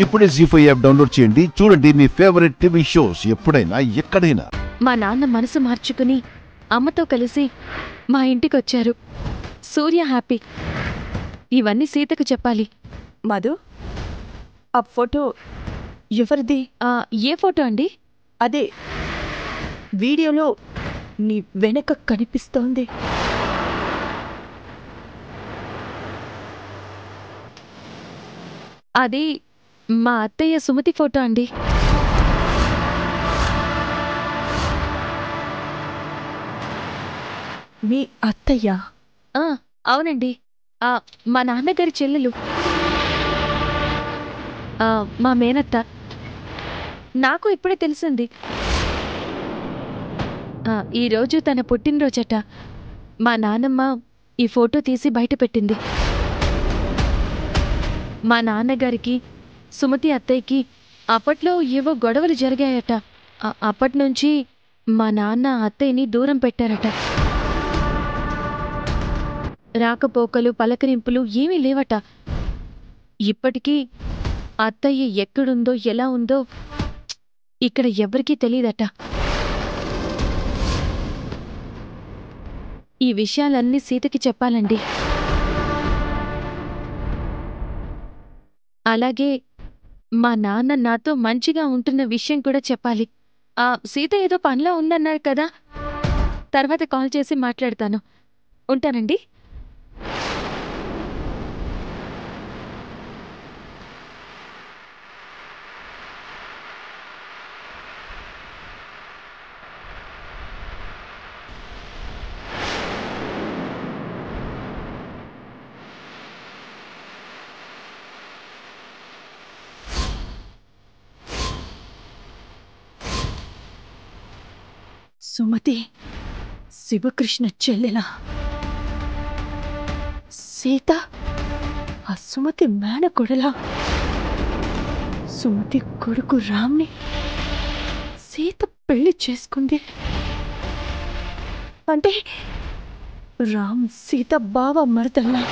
ఇప్పుడే జీ5 app download చేయండి. చూడండి మీ ఫేవరెట్ టీవీ షోస్ ఎప్పుడైనా ఎక్కడైనా. మా నాన్న మనసు మార్చుకుని అమ్మతో కలిసి మా ఇంటికొచ్చారు. సూర్య హ్యాపీ. ఇవన్నీ సీతకు చెప్పాలి. మధు, ఆ ఫోటో ఎవరిది? ఏ ఫోటో అండి? అదే వీడియోలో నీ వెనక కనిపిస్తోంది. అది మా అత్తయ్య సుమతి ఫోటో అండి. మీ అత్తయ్య? అవునండి. మా నాన్నగారి చెల్లెలు, మా మేనత్త. నాకు ఇప్పుడే తెలిసింది. ఈరోజు తన పుట్టినరోజట. మా నాన్నమ్మ ఈ ఫోటో తీసి బయట పెట్టింది. మా నాన్నగారికి సుమతి అత్తయ్యకి అప్పట్లో ఏవో గొడవలు జరిగాయట. అప్పటినుంచి మా నాన్న అత్తయ్యని దూరం పెట్టారట. రాకపోకలు పలకరింపులు ఏమీ లేవట. ఇప్పటికీ అత్తయ్య ఎక్కడుందో ఎలా ఉందో ఇక్కడ ఎవరికీ తెలీదట. ఈ విషయాలన్నీ సీతకి చెప్పాలండి. అలాగే మా నాన్న నాతో మంచిగా ఉంటున్న విషయం కూడా చెప్పాలి. సీత ఏదో పనిలో ఉందన్నారు కదా, తర్వాత కాల్ చేసి మాట్లాడతాను. ఉంటానండి. సుమతి శివకృష్ణ చెల్లెలా? సీత ఆ సుమతి మేనకొడలా? సుమతి కొడుకు రామ్ని సీత పెళ్లి చేసుకుంది అంటే రామ్ సీత బావ మరదల్లా?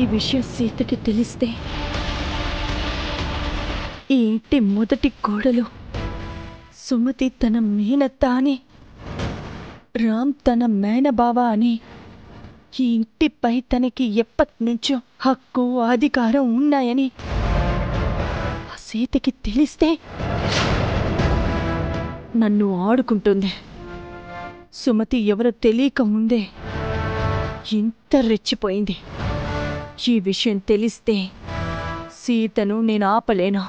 ఈ విషయం సీతకి తెలిస్తే ఈ ఇంటి మొదటి కోడలు సుమతి తన మేనత్త అని, రామ్ తన మేనబావ అని, ఈ ఇంటిపై తనకి ఎప్పటినుంచో హక్కు అధికారం ఉన్నాయని ఆ సీతకి తెలిస్తే నన్ను ఆడుకుంటుంది. సుమతి ఎవరో తెలియక ముందే ఇంత రెచ్చిపోయింది. ఈ విషయం తెలిస్తే సీతను నేను ఆపలేను.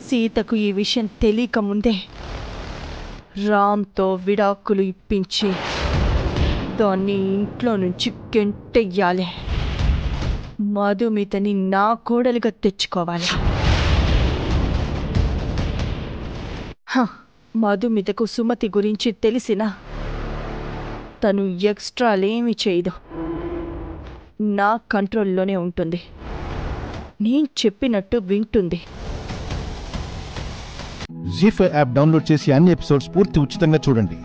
సీతకు ఈ విషయం తెలియక ముందే రామ్తో విడాకులు ఇప్పించి దాన్ని ఇంట్లో నుంచి గెంటెయ్యాలి. మధుమితని నా కోడలుగా తెచ్చుకోవాలి. మధుమితకు సుమతి గురించి తెలిసినా తను ఎక్స్ట్రాలేమీ చేయదు. నా కంట్రోల్లోనే ఉంటుంది. నేను చెప్పినట్టు వింటుంది. జీ5 యాప్ డౌన్లోడ్ చేసి అన్ని ఎపిసోడ్స్ పూర్తి ఉచితంగా చూడండి.